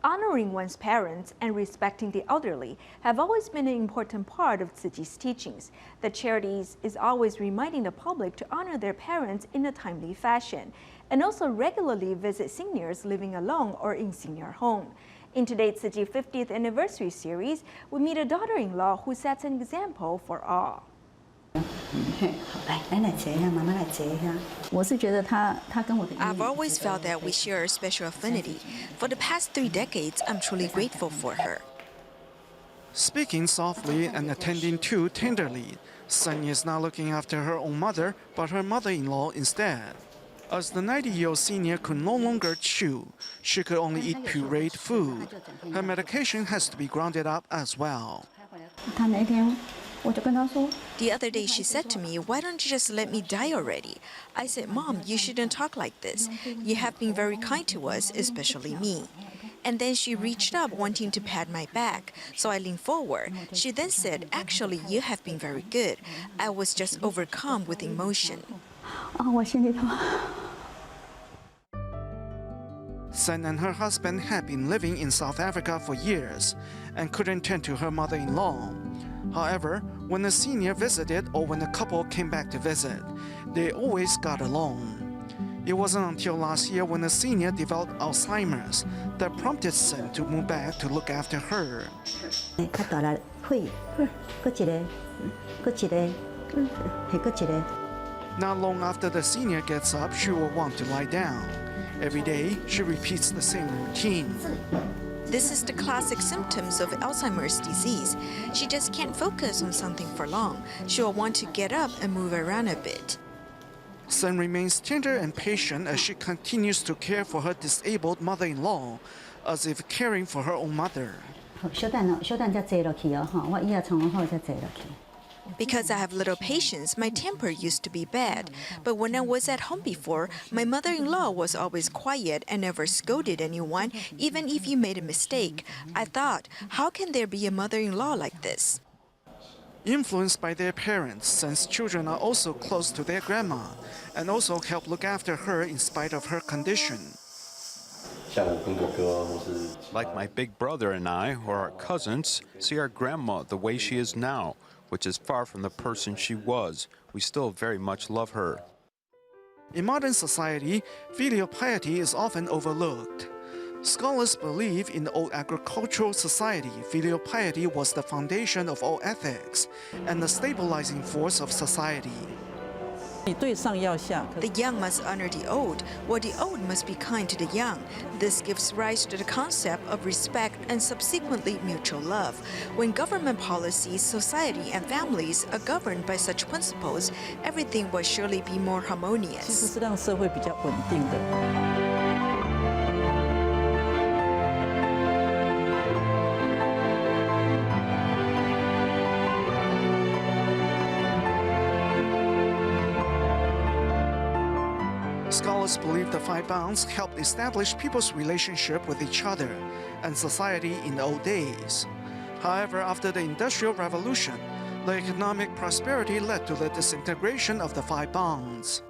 Honoring one's parents and respecting the elderly have always been an important part of Tzu Chi's teachings. The charities is always reminding the public to honor their parents in a timely fashion, and also regularly visit seniors living alone or in senior home. In today's Chi 50th anniversary series, we meet a daughter-in-law who sets an example for all. I've always felt that we share a special affinity. For the past 3 decades, I'm truly grateful for her. Speaking softly and attending to tenderly, Sunny is not looking after her own mother, but her mother-in-law instead. As the 90-year-old senior could no longer chew, she could only eat pureed food. Her medication has to be grounded up as well. The other day she said to me, "Why don't you just let me die already?" I said, "Mom, you shouldn't talk like this. You have been very kind to us, especially me." And then she reached up wanting to pat my back, so I leaned forward. She then said, "Actually, you have been very good." I was just overcome with emotion. Sun and her husband had been living in South Africa for years and couldn't tend to her mother-in-law. However, when a senior visited or when a couple came back to visit, they always got along. It wasn't until last year when a senior developed Alzheimer's that prompted Sun to move back to look after her. Not long after the senior gets up, she will want to lie down. Every day, she repeats the same routine. This is the classic symptoms of Alzheimer's disease. She just can't focus on something for long. She will want to get up and move around a bit. Sun remains tender and patient as she continues to care for her disabled mother-in-law, as if caring for her own mother. Because I have little patience, my temper used to be bad. But when I was at home before, my mother-in-law was always quiet and never scolded anyone, even if you made a mistake. I thought, how can there be a mother-in-law like this? Influenced by their parents, Sun's children are also close to their grandma and also help look after her in spite of her condition. Like my big brother and I, or our cousins, see our grandma the way she is now, which is far from the person she was. We still very much love her. In modern society, filial piety is often overlooked. Scholars believe in the old agricultural society, filial piety was the foundation of all ethics and the stabilizing force of society. The young must honor the old, while the old must be kind to the young. This gives rise to the concept of respect and subsequently mutual love. When government policies, society, and families are governed by such principles, everything will surely be more harmonious. Scholars believe the 5 bonds helped establish people's relationship with each other and society in the old days. However, after the Industrial Revolution, the economic prosperity led to the disintegration of the 5 bonds.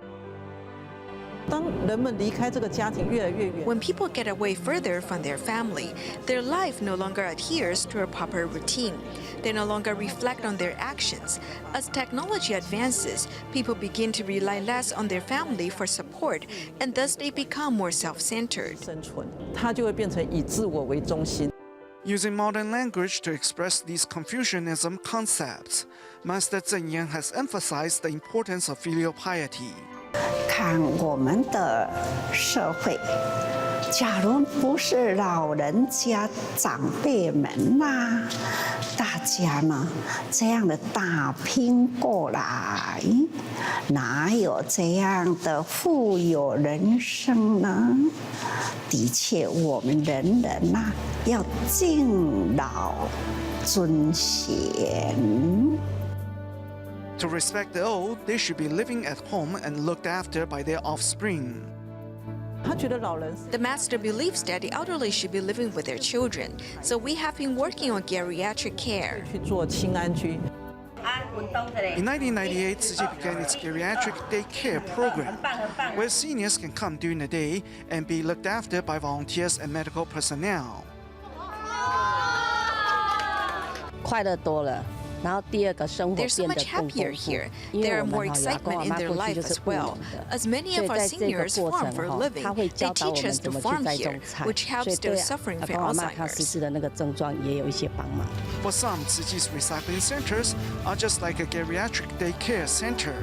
When people get away further from their family, their life no longer adheres to a proper routine. They no longer reflect on their actions. As technology advances, people begin to rely less on their family for support, and thus they become more self-centered. Using modern language to express these Confucianism concepts, Master Zeng Yan has emphasized the importance of filial piety. 看我们的社会，假如不是老人家长辈们呐，大家呢这样的打拼过来，哪有这样的富有人生呢？的确，我们人人呐要敬老尊贤。 To respect the old, they should be living at home and looked after by their offspring. The master believes that the elderly should be living with their children, so we have been working on geriatric care. In 1998, Tzu Chi began its geriatric daycare program, where seniors can come during the day and be looked after by volunteers and medical personnel. 快乐多了。然后第二个生活 They're so 变 much 得更 happier 丰富， here. 因为 There 我 are more 们有阿公 excitement 阿 in 妈 their 过去 life 就是 as 务 well. 农的， As many 所 of 以 our 在这个 seniors 过 farm 程 for a 哈， living. 他会 They 教导我 teach 们 us 怎 to 么去 farm 栽种 here, 菜， which 所 helps 以对 those suffering 阿 from 公阿妈他失 Alzheimer's. 智的那个症状也有一些帮忙。 For some, Tzu Chi's recycling centers are just like a geriatric daycare center.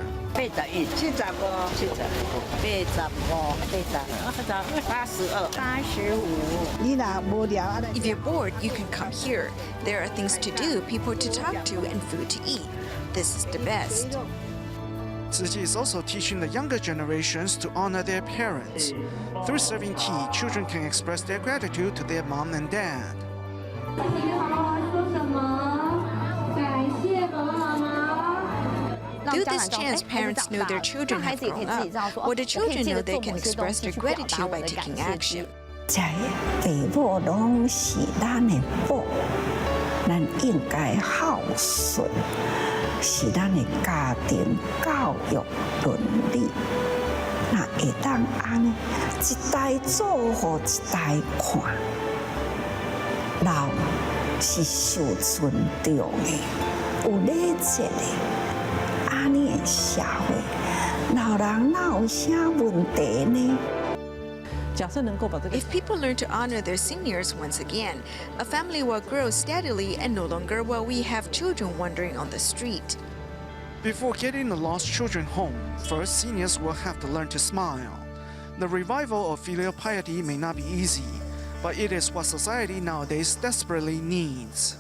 If you're bored, you can come here. There are things to do, people to talk to, and food to eat. This is the best. Tzu Chi is also teaching the younger generations to honor their parents. Through serving tea, children can express their gratitude to their mom and dad. Through this chance, parents know their children have grown up, or the children know they can express their gratitude by taking action. 这父母拢是咱的宝，咱应该孝顺，是咱的家庭教育伦理。那会当安尼一代做互一代看，老是受尊重的，有礼节的，安尼的社会，老人哪有啥问题呢？ If people learn to honor their seniors once again, a family will grow steadily and no longer will we have children wandering on the street. Before getting the lost children home, first seniors will have to learn to smile. The revival of filial piety may not be easy, but it is what society nowadays desperately needs.